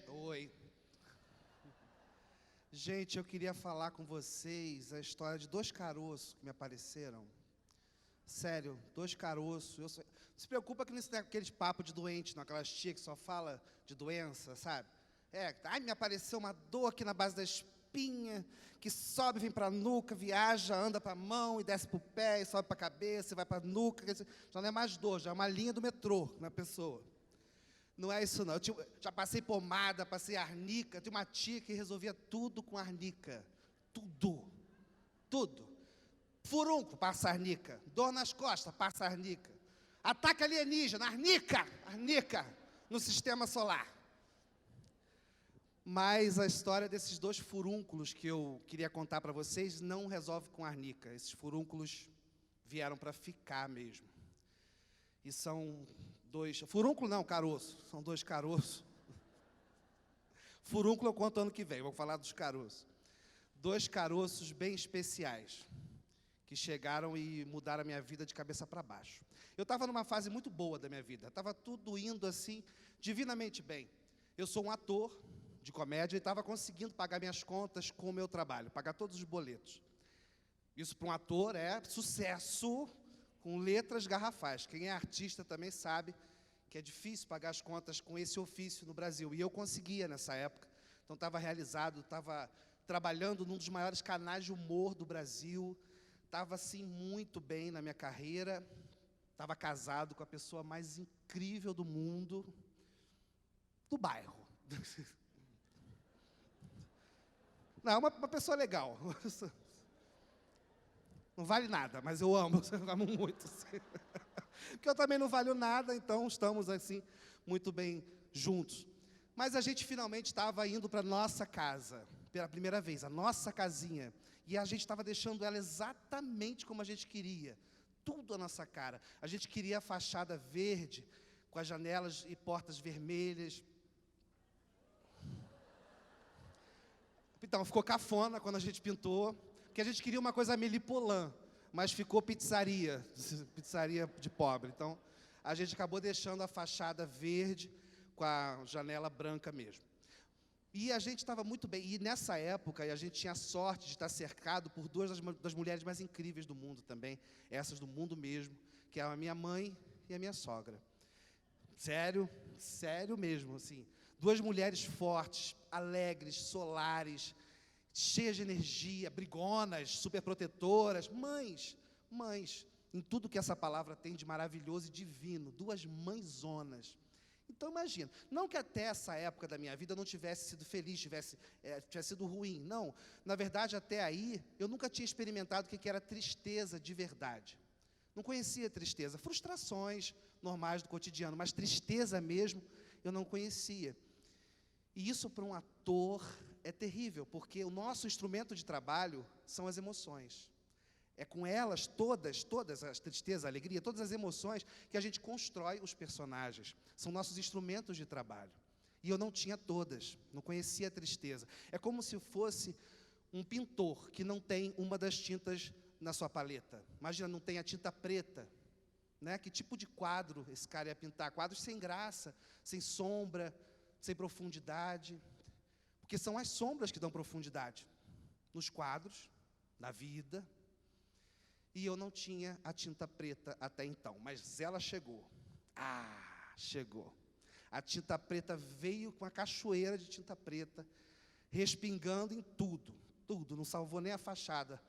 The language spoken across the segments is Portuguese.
Oi. Gente, eu queria falar com vocês a história de dois caroços que me apareceram. Sério, dois caroços. Não se preocupa que não tem aqueles papos de doente, não, aquelas tia que só fala de doença, sabe? Me apareceu uma dor aqui na base da espinha, que sobe, vem para a nuca, viaja, anda para a mão e desce para o pé, e sobe para a cabeça, e vai para a nuca. Já não é mais dor, já é uma linha do metrô na pessoa. Não é isso, não. Já passei pomada, passei arnica. Tinha uma tia que resolvia tudo com arnica. Tudo. Tudo. Furúnculo, passa arnica. Dor nas costas, passa arnica. Ataque alienígena, arnica. Arnica no sistema solar. Mas a história desses dois furúnculos que eu queria contar para vocês não resolve com arnica. Esses furúnculos vieram para ficar mesmo. E são dois... Furúnculo não, caroço. São dois caroços. Furúnculo eu conto ano que vem, vou falar dos caroços. Dois caroços bem especiais, que chegaram e mudaram a minha vida de cabeça para baixo. Eu estava numa fase muito boa da minha vida. Estava tudo indo assim, divinamente bem. Eu sou um ator de comédia e estava conseguindo pagar minhas contas com o meu trabalho, pagar todos os boletos. Isso para um ator é sucesso, com letras garrafais. Quem é artista também sabe que é difícil pagar as contas com esse ofício no Brasil. E eu conseguia nessa época. Então, estava realizado, estava trabalhando num dos maiores canais de humor do Brasil. Estava, assim, muito bem na minha carreira. Estava casado com a pessoa mais incrível do mundo, do bairro. Não, uma pessoa legal. Não vale nada, mas eu amo, eu amo muito. Porque eu também não valho nada, então estamos, assim, muito bem juntos. Mas a gente finalmente estava indo para a nossa casa, pela primeira vez, a nossa casinha. E a gente estava deixando ela exatamente como a gente queria. Tudo a nossa cara. A gente queria a fachada verde, com as janelas e portas vermelhas. Então, ficou cafona quando a gente pintou. Porque a gente queria uma coisa melipolã, mas ficou pizzaria de pobre. Então, a gente acabou deixando a fachada verde com a janela branca mesmo. E a gente estava muito bem. E nessa época, a gente tinha a sorte de estar cercado por duas das mulheres mais incríveis do mundo também, essas do mundo mesmo, que é a minha mãe e a minha sogra. Sério, sério mesmo, assim. Duas mulheres fortes, alegres, solares, cheias de energia, brigonas, superprotetoras, mães, em tudo que essa palavra tem de maravilhoso e divino, duas mãezonas. Então, imagina, não que até essa época da minha vida eu não tivesse sido feliz, tivesse sido ruim, não. Na verdade, até aí, eu nunca tinha experimentado o que era tristeza de verdade. Não conhecia tristeza, frustrações normais do cotidiano, mas tristeza mesmo, eu não conhecia. E isso para um ator é terrível, porque o nosso instrumento de trabalho são as emoções. É com elas, todas as tristezas, a alegria, todas as emoções, que a gente constrói os personagens. São nossos instrumentos de trabalho. E eu não tinha todas, não conhecia a tristeza. É como se fosse um pintor que não tem uma das tintas na sua paleta. Imagina, não tem a tinta preta. Né? Que tipo de quadro esse cara ia pintar? Quadros sem graça, sem sombra, sem profundidade. Porque são as sombras que dão profundidade nos quadros, na vida. E eu não tinha a tinta preta até então, mas ela chegou. Chegou. A tinta preta veio com a cachoeira de tinta preta, respingando em tudo, não salvou nem a fachada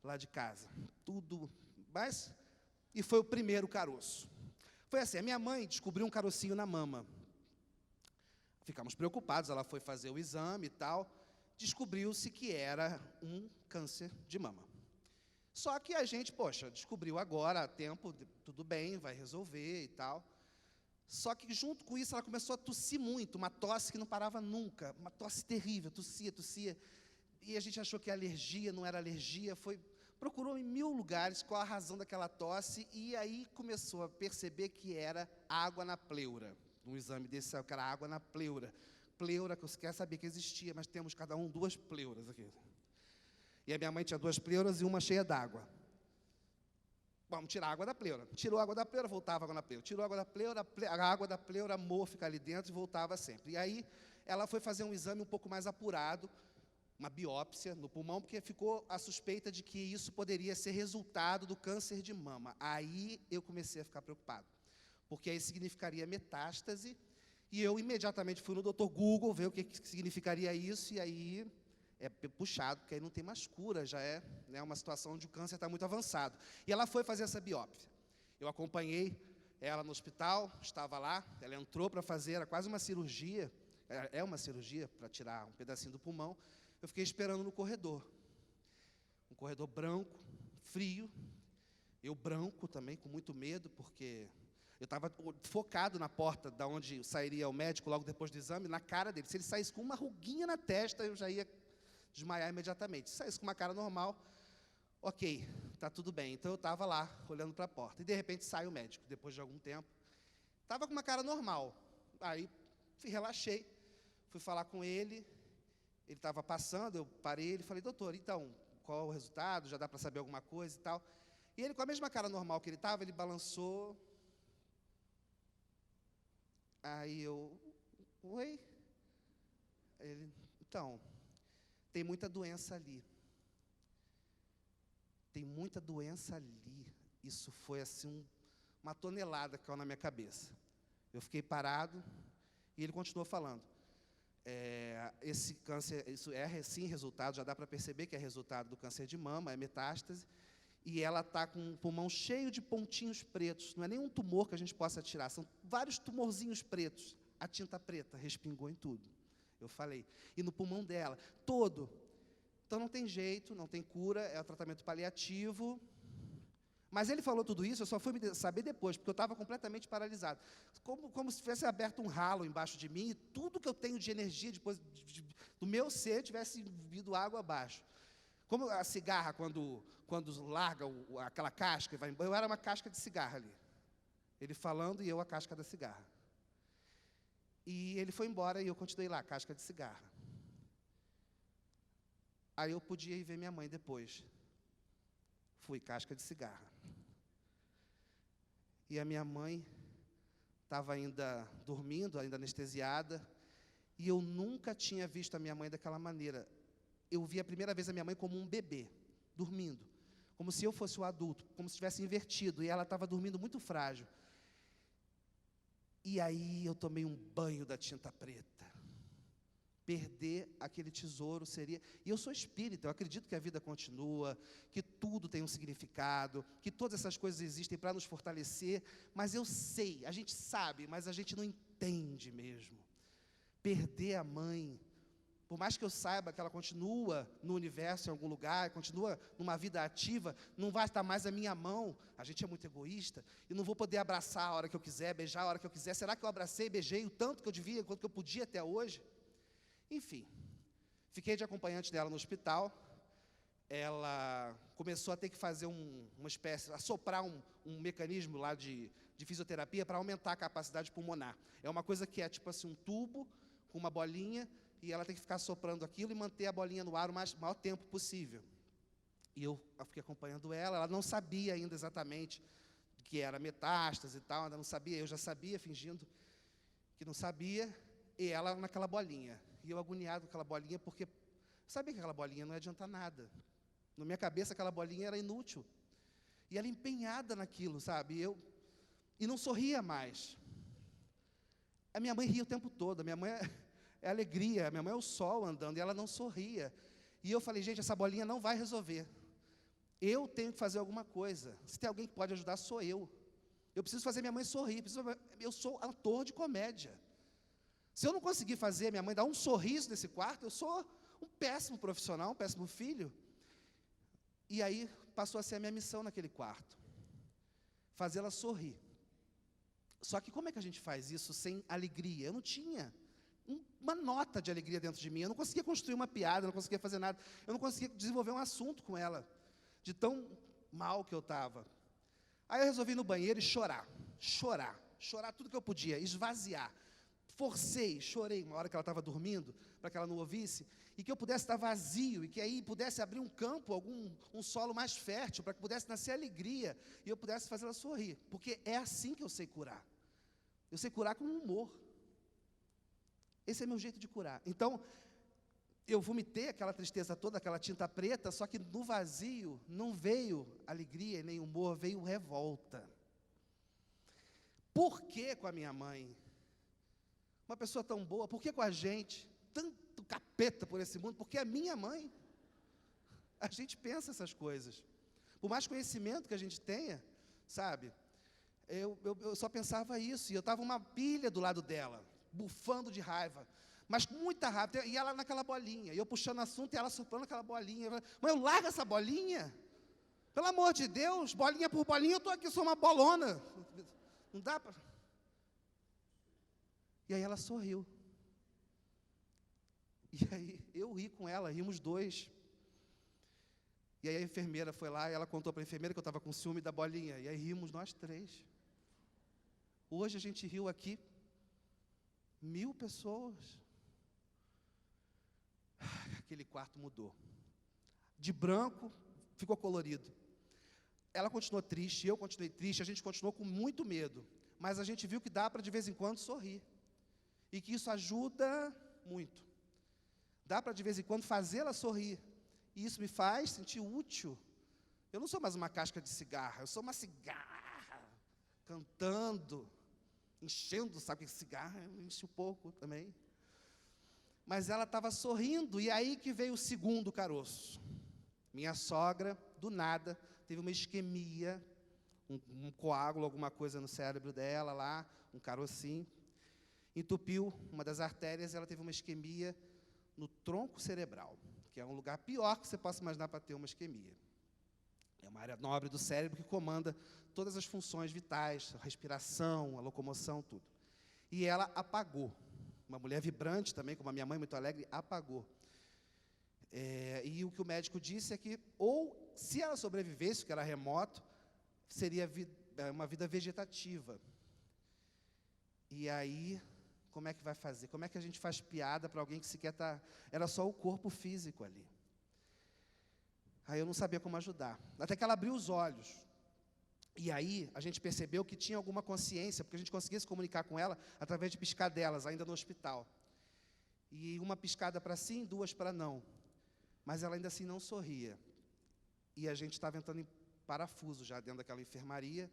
lá de casa, tudo, mas... E foi o primeiro caroço. Foi assim, a minha mãe descobriu um carocinho na mama. Ficamos preocupados, ela foi fazer o exame e tal, descobriu-se que era um câncer de mama. Só que a gente, descobriu agora, há tempo, tudo bem, vai resolver e tal. Só que junto com isso ela começou a tossir muito, uma tosse que não parava nunca, uma tosse terrível, tossia. E a gente achou que a alergia não era alergia, procurou em 1000 lugares qual a razão daquela tosse, e aí começou a perceber que era água na pleura. Um exame desse saiu que era água na pleura. Pleura, que você quer saber que existia, mas temos cada um 2 pleuras aqui. E a minha mãe tinha 2 pleuras e uma cheia d'água. Vamos tirar a água da pleura. Tirou a água da pleura, voltava a água na pleura. Tirou a água da pleura, a água da pleura, amor, fica ali dentro e voltava sempre. E aí, ela foi fazer um exame um pouco mais apurado, uma biópsia no pulmão, porque ficou a suspeita de que isso poderia ser resultado do câncer de mama. Aí eu comecei a ficar preocupado, porque aí significaria metástase, e eu imediatamente fui no Dr. Google ver o que significaria isso, e aí é puxado, porque aí não tem mais cura, já é, né, uma situação onde o câncer está muito avançado. E ela foi fazer essa biópsia. Eu acompanhei ela no hospital, estava lá, ela entrou para fazer, era quase uma cirurgia, é uma cirurgia para tirar um pedacinho do pulmão. Eu fiquei esperando no corredor. Um corredor branco, frio, eu branco também, com muito medo, porque eu estava focado na porta da onde sairia o médico logo depois do exame, na cara dele. Se ele saísse com uma ruguinha na testa, eu já ia desmaiar imediatamente. Se saísse com uma cara normal, ok, está tudo bem. Então eu estava lá, olhando para a porta. E de repente sai o médico, depois de algum tempo. Estava com uma cara normal. Aí relaxei, fui falar com ele. Ele estava passando, eu parei, ele falei, doutor, então, qual é o resultado? Já dá para saber alguma coisa e tal? E ele, com a mesma cara normal que ele estava, ele balançou. Aí eu, oi? Ele, então, tem muita doença ali. Tem muita doença ali. Isso foi assim, uma tonelada que caiu na minha cabeça. Eu fiquei parado e ele continuou falando. Esse câncer, isso é sim resultado, já dá para perceber que é resultado do câncer de mama, é metástase, e ela está com um pulmão cheio de pontinhos pretos, não é nenhum tumor que a gente possa tirar, são vários tumorzinhos pretos, a tinta preta respingou em tudo, eu falei, e no pulmão dela, todo, então não tem jeito, não tem cura, é o tratamento paliativo. Mas ele falou tudo isso, eu só fui saber depois, porque eu estava completamente paralisado. Como se tivesse aberto um ralo embaixo de mim, e tudo que eu tenho de energia depois do meu ser tivesse vindo água abaixo. Como a cigarra, quando larga aquela casca e vai embora, eu era uma casca de cigarra ali. Ele falando e eu a casca da cigarra. E ele foi embora e eu continuei lá, casca de cigarra. Aí eu podia ir ver minha mãe depois. Fui casca de cigarra. E a minha mãe estava ainda dormindo, ainda anestesiada, e eu nunca tinha visto a minha mãe daquela maneira. Eu vi a primeira vez a minha mãe como um bebê, dormindo, como se eu fosse o adulto, como se tivesse invertido, e ela estava dormindo muito frágil. E aí eu tomei um banho da tinta preta. Perder aquele tesouro seria... E eu sou espírita, eu acredito que a vida continua, que tudo tem um significado, que todas essas coisas existem para nos fortalecer, mas eu sei, a gente sabe, mas a gente não entende mesmo. Perder a mãe, por mais que eu saiba que ela continua no universo em algum lugar, continua numa vida ativa, não vai estar mais a minha mão, a gente é muito egoísta, e não vou poder abraçar a hora que eu quiser, beijar a hora que eu quiser. Será que eu abracei e beijei o tanto que eu devia, quanto que eu podia até hoje? Enfim, fiquei de acompanhante dela no hospital. Ela começou a ter que fazer uma espécie, assoprar um mecanismo lá de fisioterapia para aumentar a capacidade pulmonar. É uma coisa que é tipo assim, um tubo com uma bolinha, e ela tem que ficar soprando aquilo e manter a bolinha no ar o maior tempo possível. E eu fiquei acompanhando ela não sabia ainda exatamente que era metástase e tal, ainda não sabia, eu já sabia, fingindo que não sabia, e ela naquela bolinha. E eu agoniado com aquela bolinha, porque sabia que aquela bolinha não ia adiantar nada. Na minha cabeça, aquela bolinha era inútil. E ela empenhada naquilo, sabe? E não sorria mais. A minha mãe ria o tempo todo, a minha mãe é alegria, a minha mãe é o sol andando, e ela não sorria. E eu falei, gente, essa bolinha não vai resolver. Eu tenho que fazer alguma coisa. Se tem alguém que pode ajudar, sou eu. Eu preciso fazer minha mãe sorrir, eu sou ator de comédia. Se eu não conseguir fazer minha mãe dar um sorriso nesse quarto, eu sou um péssimo profissional, um péssimo filho. E aí passou a ser a minha missão naquele quarto. Fazê-la sorrir. Só que como é que a gente faz isso sem alegria? Eu não tinha uma nota de alegria dentro de mim. Eu não conseguia construir uma piada, eu não conseguia fazer nada. Eu não conseguia desenvolver um assunto com ela, de tão mal que eu estava. Aí eu resolvi ir no banheiro e chorar tudo que eu podia, esvaziar. Forcei, chorei uma hora que ela estava dormindo, para que ela não ouvisse, e que eu pudesse estar vazio, e que aí pudesse abrir um campo, um solo mais fértil, para que pudesse nascer alegria, e eu pudesse fazer ela sorrir, porque é assim que eu sei curar. Eu sei curar com humor. Esse é meu jeito de curar. Então, eu vomitei aquela tristeza toda, aquela tinta preta, só que no vazio não veio alegria nem humor, veio revolta. Por que com a minha mãe? Uma pessoa tão boa, por que com a gente? Tanto capeta por esse mundo, porque é minha mãe. A gente pensa essas coisas. Por mais conhecimento que a gente tenha, sabe? Eu só pensava isso, e eu estava uma pilha do lado dela, bufando de raiva, mas com muita raiva, e ela naquela bolinha, e eu puxando assunto, e ela soprando aquela bolinha. Mas eu largo essa bolinha? Pelo amor de Deus, bolinha por bolinha, eu estou aqui, sou uma bolona. Não dá para... E aí ela sorriu. E aí eu ri com ela, rimos dois. E aí a enfermeira foi lá, e ela contou para a enfermeira que eu estava com ciúme da bolinha, e aí rimos nós três. Hoje a gente riu aqui, 1000 pessoas. Aquele quarto mudou. De branco, ficou colorido. Ela continuou triste, eu continuei triste, a gente continuou com muito medo. Mas a gente viu que dá para, de vez em quando, sorrir. E que isso ajuda muito. Dá para, de vez em quando, fazê-la sorrir. E isso me faz sentir útil. Eu não sou mais uma casca de cigarra, eu sou uma cigarra, cantando, enchendo, sabe que cigarra enche um pouco também. Mas ela estava sorrindo, e aí que veio o segundo caroço. Minha sogra, do nada, teve uma isquemia, um coágulo, alguma coisa no cérebro dela lá, um carocinho, entupiu uma das artérias, e ela teve uma isquemia no tronco cerebral, que é um lugar pior que você possa imaginar para ter uma isquemia. É uma área nobre do cérebro que comanda todas as funções vitais, a respiração, a locomoção, tudo. E ela apagou. Uma mulher vibrante também, como a minha mãe, muito alegre, apagou. E o que o médico disse é que, ou se ela sobrevivesse, que era remoto, seria uma vida vegetativa. E aí, como é que vai fazer? Como é que a gente faz piada para alguém que sequer está... Era só o corpo físico ali. Aí eu não sabia como ajudar. Até que ela abriu os olhos. E aí a gente percebeu que tinha alguma consciência, porque a gente conseguia se comunicar com ela através de piscadelas, ainda no hospital. E uma piscada para sim, 2 para não. Mas ela ainda assim não sorria. E a gente estava entrando em parafuso já dentro daquela enfermaria.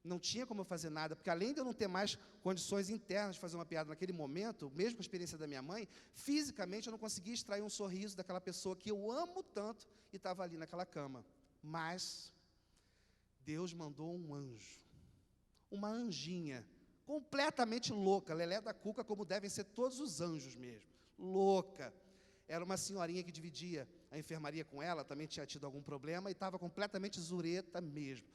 Não tinha como eu fazer nada, porque além de eu não ter mais condições internas de fazer uma piada naquele momento, mesmo com a experiência da minha mãe, fisicamente eu não conseguia extrair um sorriso daquela pessoa que eu amo tanto e estava ali naquela cama. Mas Deus mandou um anjo, uma anjinha, completamente louca, lelé da cuca, como devem ser todos os anjos mesmo, louca. Era uma senhorinha que dividia a enfermaria com ela, também tinha tido algum problema e estava completamente zureta mesmo.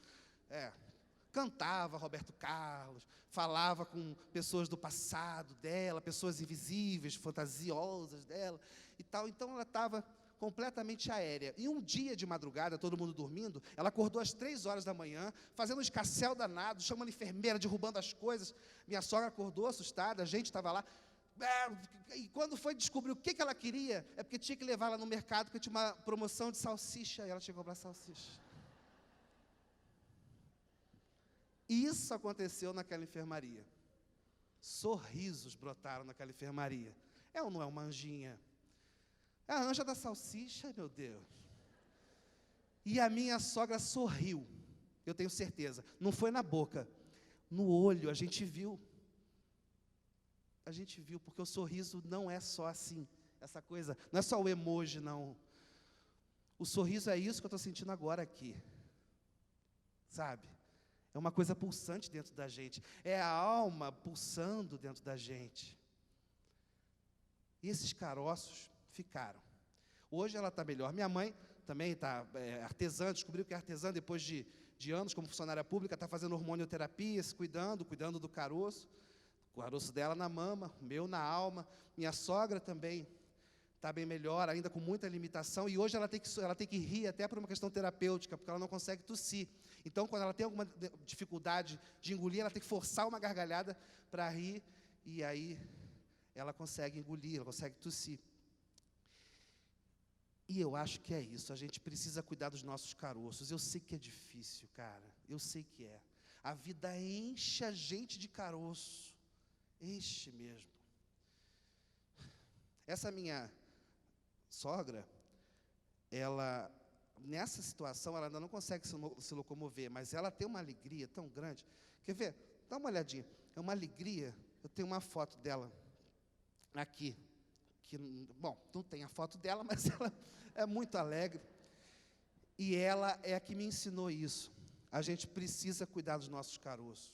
Cantava Roberto Carlos, falava com pessoas do passado dela, pessoas invisíveis, fantasiosas dela e tal. Então ela estava completamente aérea. E um dia de madrugada, todo mundo dormindo, ela acordou às 3 horas da manhã, fazendo um escarcéu danado, chamando a enfermeira, derrubando as coisas. Minha sogra acordou assustada, a gente estava lá. E quando foi descobrir o que ela queria, é porque tinha que levar ela no mercado, porque tinha uma promoção de salsicha, e ela tinha que comprar salsicha. Isso aconteceu naquela enfermaria. Sorrisos brotaram naquela enfermaria. É ou não é uma anjinha? É a anja da salsicha, meu Deus. E a minha sogra sorriu, eu tenho certeza. Não foi na boca, no olho, a gente viu. A gente viu, porque o sorriso não é só assim, essa coisa, não é só o emoji, não. O sorriso é isso que eu estou sentindo agora aqui. Sabe? É uma coisa pulsante dentro da gente. É a alma pulsando dentro da gente. E esses caroços ficaram. Hoje ela está melhor. Minha mãe também está artesã, descobriu que é artesã depois de anos como funcionária pública, está fazendo hormonioterapia, se cuidando do caroço. O caroço dela na mama, o meu na alma. Minha sogra também está bem melhor, ainda com muita limitação. E hoje ela tem que rir até por uma questão terapêutica, porque ela não consegue tossir. Então, quando ela tem alguma dificuldade de engolir, ela tem que forçar uma gargalhada para rir, e aí ela consegue engolir, ela consegue tossir. E eu acho que é isso, a gente precisa cuidar dos nossos caroços. Eu sei que é difícil, cara, eu sei que é. A vida enche a gente de caroço, enche mesmo. Essa minha sogra, ela, nessa situação, ela ainda não consegue se locomover, mas ela tem uma alegria tão grande. Quer ver? Dá uma olhadinha. É uma alegria. Eu tenho uma foto dela aqui. Bom, não tem a foto dela, mas ela é muito alegre. E ela é a que me ensinou isso. A gente precisa cuidar dos nossos caroços.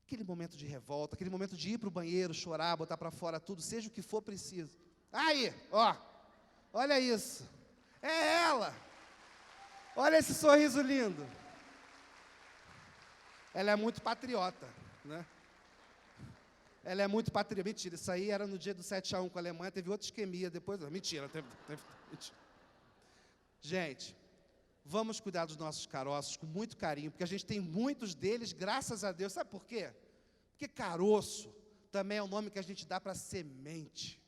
Aquele momento de revolta, aquele momento de ir para o banheiro, chorar, botar para fora tudo, seja o que for preciso. Aí, ó, olha isso. É ela. Olha esse sorriso lindo. Ela é muito patriota, né? Ela é muito patriota. Mentira, isso aí era no dia do 7-1 com a Alemanha, teve outra isquemia depois. Não, mentira, mentira. Gente, vamos cuidar dos nossos caroços com muito carinho, porque a gente tem muitos deles, graças a Deus. Sabe por quê? Porque caroço também é o nome que a gente dá para semente.